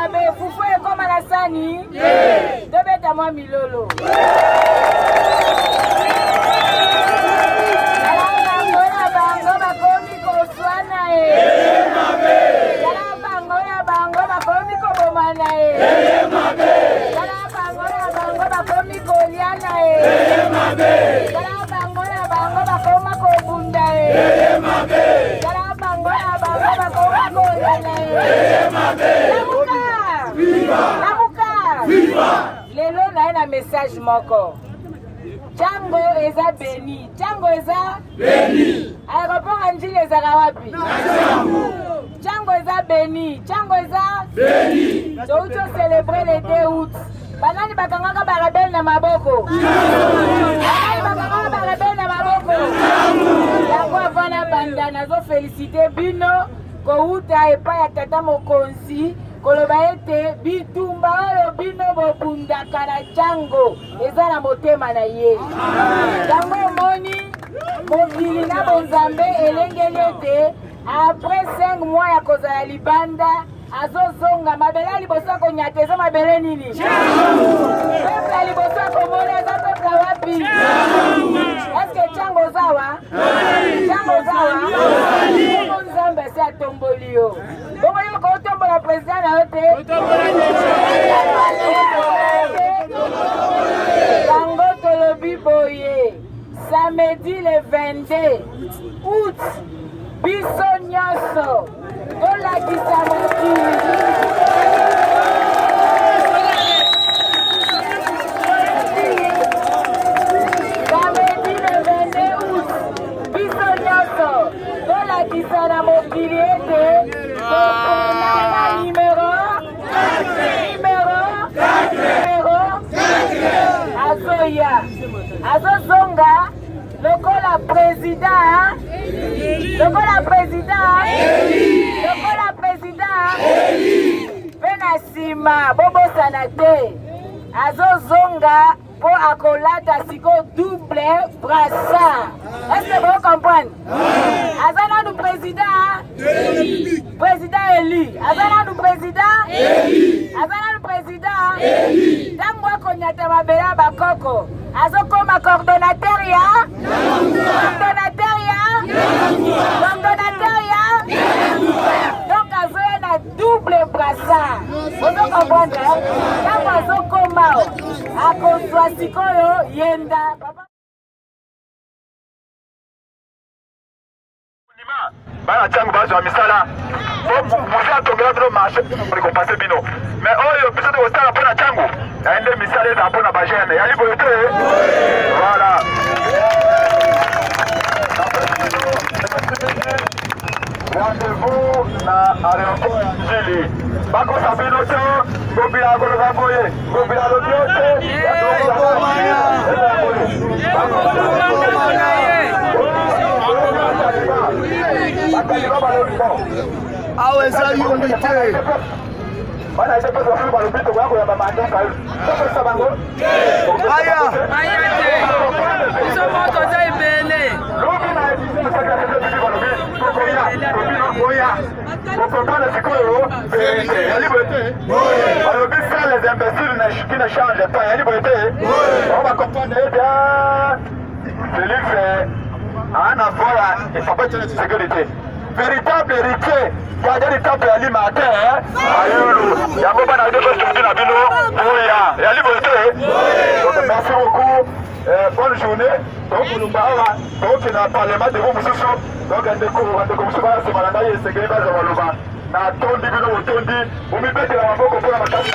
mabe fufu ekoma na sani tobeta mwa milolo bango bakomi koswana bango bakomi kobomana bango bakomi koliana bango bakoma kobunda bango bakoma kolala lelo naye na message moko Django eza beni Django eza beni aéroport Anjili ezaka wapi Django eza beni Django eza beni touti célébrer le 2 août banani bakangaka barebele na maboko banani bakangaka barebele na maboko yango avana banda nazofélicité bino kouta epai ya tata mokonzi koloba ete bitumba oyo bino bobundaka na Django eza na motema na ye yango omoni mokili na bonzambe elengeli ete après 5 mois ya kozala libanda azozonga mabele ya liboso akonyata eza mabele nini peple ya liboso akomona eza peple wapi eske Django zawa Django zawa omo nzambe se atomboli yo bongo yoko otombola président na yo te yango tolobi boye samedi le 22 août biso nyonso tolakisa mokili samedi le 22 août biso nyonso tolakisa na mokili ete tokonana numero azoya azozonga lokola président mpe na nsima bobosana te azozonga mpo akolata siko double brassard est-ce que vous comprenez aza nanu président élu aza nanu président ntango akonyata mabele ya bakoko azokoma coordonnateur ya donc azoya na double brassard ozo comprendre ntango azokoma akozwa sikoyo yenda bana Django bazwa misala muzi atongela bino marché récompense bino mais oyo biso tokosala mpo na Django yaende misala eza mpo na bagene yali boyo te voilà rendez-vous na aéroport ya Njili bakosa bino te ngobila koloba boye ngobila lobi yo te awa eza yumbi te bana ese pesa fulu balobi tokoya ya bamandaka topesa bango aya biso moto oza ebele lobi na tokoya kokopana sikoyo yali boye te balobi faire les imbéciles qui ne changent pas yali boye te on va comprendre bien Félix ana vola ipapatana sécurité véritable héritier gardien du temple ya limate ayulu yango bana de basundi na bino oya yali boye te donc merci beaucoup bonne journée donc kulumba awa tokokenda parlement de vous mosusu donc ndeko mosusu basema na ngai esengeli bazwa baloba na tondi bino botondi bomibetela maboko mpona makasi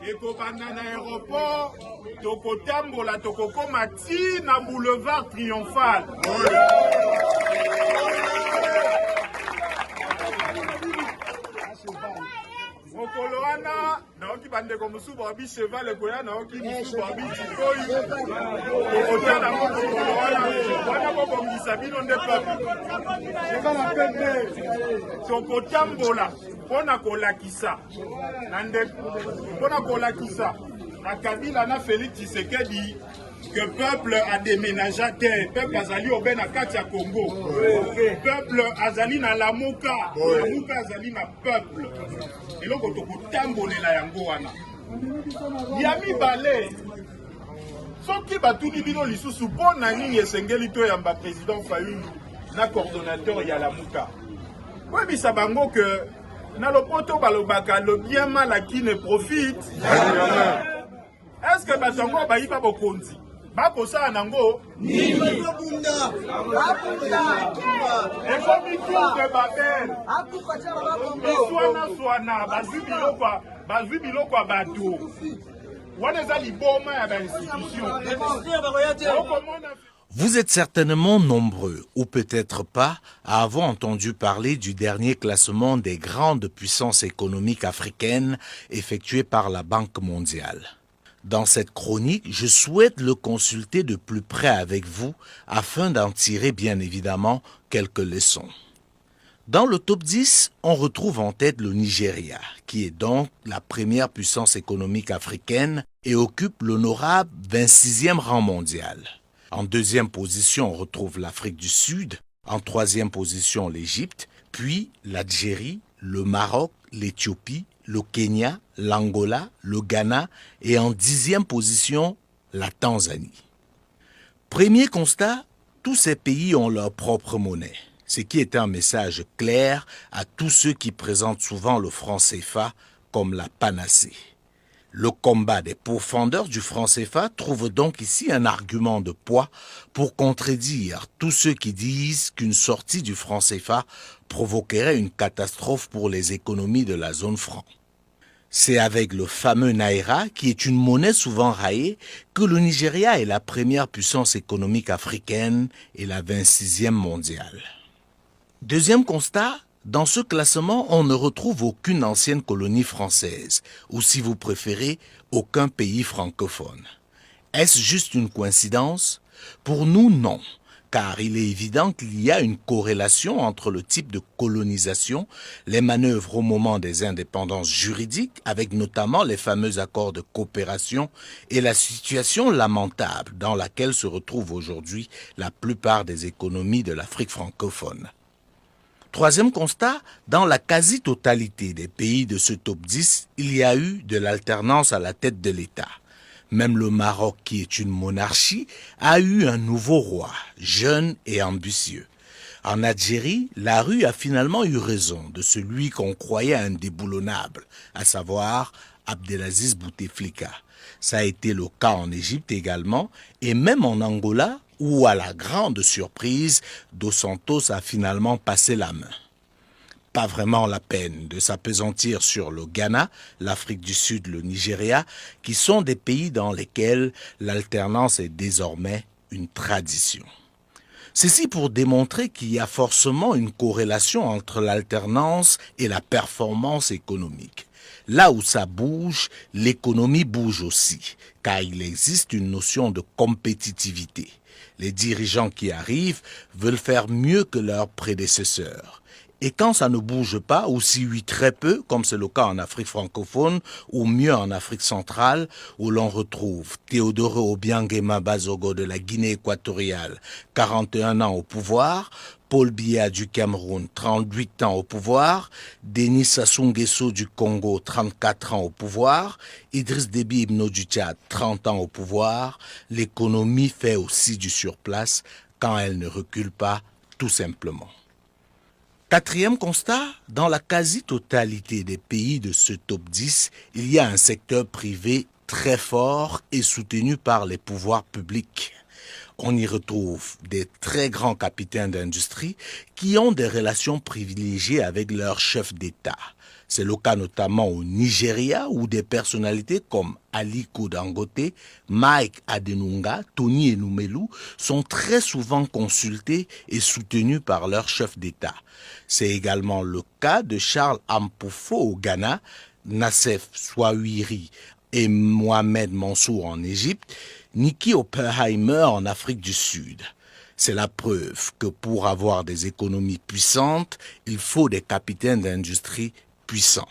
ekobanda na aéroport tokotambola tokokoma ti na boulevard triomphal mokolo wana naoki bandeko mosusu babi cheval ekoya naoki mosusu babi tikoyi okota nango mokolo wana bobongisa bino nde peuple tokotambola mpona kolakisa na Kabila na Félix Tshisekedi que peuple a déménagé à terre, peuple azali obe na kati ya Congo, peuple azali na lamuka, lamuka azali na peuple. Eloko tokotambolela yango wana. Ya mibale soki batuni bino lisusu mpona nini esengeli to yamba président Fayulu na coordonnateur ya lamuka. Oyebisa bango que na lopoto balobaka le bien mal à qui ne profite. Est-ce que batongo bayiba bokonzi? Bakosala nango nini? Ekomi tour de Babel. Swana bazwi biloko ya bato. Wana eza liboma ya ba-institution. Vous êtes certainement nombreux, ou peut-être pas, à avoir entendu parler du dernier classement des grandes puissances économiques africaines effectué par la Banque mondiale. Dans cette chronique, je souhaite le consulter de plus près avec vous afin d'en tirer bien évidemment quelques leçons. Dans le top 10, on retrouve en tête le Nigeria, qui est donc la première puissance économique africaine et occupe l'honorable 26e rang mondial. En deuxième position, on retrouve l'Afrique du Sud, en troisième position l'Égypte, puis l'Algérie, le Maroc, l'Éthiopie, le Kenya, l'Angola, le Ghana et en 10e position, la Tanzanie. Premier constat, tous ces pays ont leur propre monnaie, ce qui est un message clair à tous ceux qui présentent souvent le franc CFA comme la panacée. Le combat des pourfendeurs du franc CFA trouve donc ici un argument de poids pour contredire tous ceux qui disent qu'une sortie du franc CFA provoquerait une catastrophe pour les économies de la zone franc. C'est avec le fameux Naira, qui est une monnaie souvent raillée, que le Nigeria est la première puissance économique africaine et la 26e mondiale. Deuxième constat, dans ce classement, on ne retrouve aucune ancienne colonie française, ou si vous préférez, aucun pays francophone. Est-ce juste une coïncidence? Pour nous, non. Car il est évident qu'il y a une corrélation entre le type de colonisation, les manœuvres au moment des indépendances juridiques, avec notamment les fameux accords de coopération, et la situation lamentable dans laquelle se retrouvent aujourd'hui la plupart des économies de l'Afrique francophone. Troisième constat, dans la quasi-totalité des pays de ce top 10, il y a eu de l'alternance à la tête de l'État. Même le Maroc, qui est une monarchie, a eu un nouveau roi, jeune et ambitieux. En Algérie, la rue a finalement eu raison de celui qu'on croyait indéboulonnable, à savoir Abdelaziz Bouteflika. Ça a été le cas en Égypte également, et même en Angola, où à la grande surprise, Dos Santos a finalement passé la main. Pas vraiment la peine de s'appesantir sur le Ghana, l'Afrique du Sud, le Nigeria, qui sont des pays dans lesquels l'alternance est désormais une tradition. Ceci pour démontrer qu'il y a forcément une corrélation entre l'alternance et la performance économique. Là où ça bouge, l'économie bouge aussi, car il existe une notion de compétitivité. Les dirigeants qui arrivent veulent faire mieux que leurs prédécesseurs. Et quand ça ne bouge pas, ou si oui très peu, comme c'est le cas en Afrique francophone, ou mieux en Afrique centrale, où l'on retrouve Théodore Obiang Bazogo de la Guinée équatoriale, 41 ans au pouvoir, Paul Biya du Cameroun, 38 ans au pouvoir, Denis Sassou Nguesso du Congo, 34 ans au pouvoir, Idriss Déby Itno du Tchad, 30 ans au pouvoir, l'économie fait aussi du surplace quand elle ne recule pas, tout simplement. Quatrième constat, dans la quasi-totalité des pays de ce top 10, il y a un secteur privé très fort et soutenu par les pouvoirs publics. On y retrouve des très grands capitaines d'industrie qui ont des relations privilégiées avec leurs chefs d'État. C'est le cas notamment au Nigeria où des personnalités comme Aliko Dangote, Mike Adenunga, Tony Elumelu sont très souvent consultés et soutenus par leurs chefs d'État. C'est également le cas de Charles Ampofo au Ghana, Nassef Souahiri et Mohamed Mansour en Égypte, Niki Oppenheimer en Afrique du Sud. C'est la preuve que pour avoir des économies puissantes, il faut des capitaines d'industrie puissants.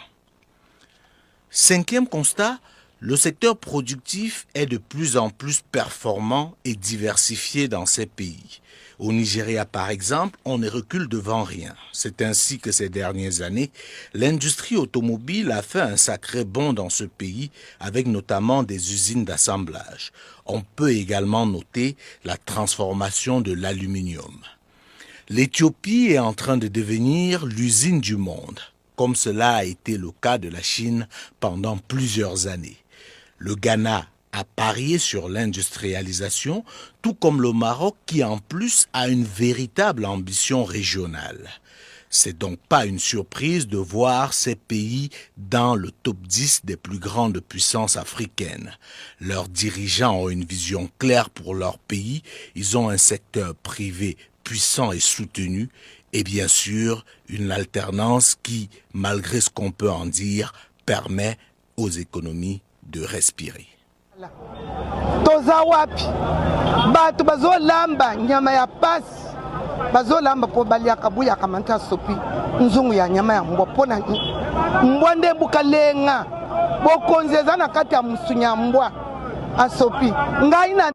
Cinquième constat, le secteur productif est de plus en plus performant et diversifié dans ces pays. Au Nigeria, par exemple, on ne recule devant rien. C'est ainsi que ces dernières années, l'industrie automobile a fait un sacré bond dans ce pays, avec notamment des usines d'assemblage. On peut également noter la transformation de l'aluminium. L'Éthiopie est en train de devenir l'usine du monde, comme cela a été le cas de la Chine pendant plusieurs années. Le Ghana a parié sur l'industrialisation, tout comme le Maroc qui en plus a une véritable ambition régionale. C'est donc pas une surprise de voir ces pays dans le top 10 des plus grandes puissances africaines. Leurs dirigeants ont une vision claire pour leur pays, ils ont un secteur privé puissant et soutenu, et bien sûr une alternance qui, malgré ce qu'on peut en dire, permet aux économies de respirer. Toza wapi batu bazolamba nyama ya pasi bazolamba po baliaka buya kamanta sopi nzungu ya nyama ya mbwa pona mbwa nde bukalenga bokonzeza na kati ya musunya mbwa asopi ngai na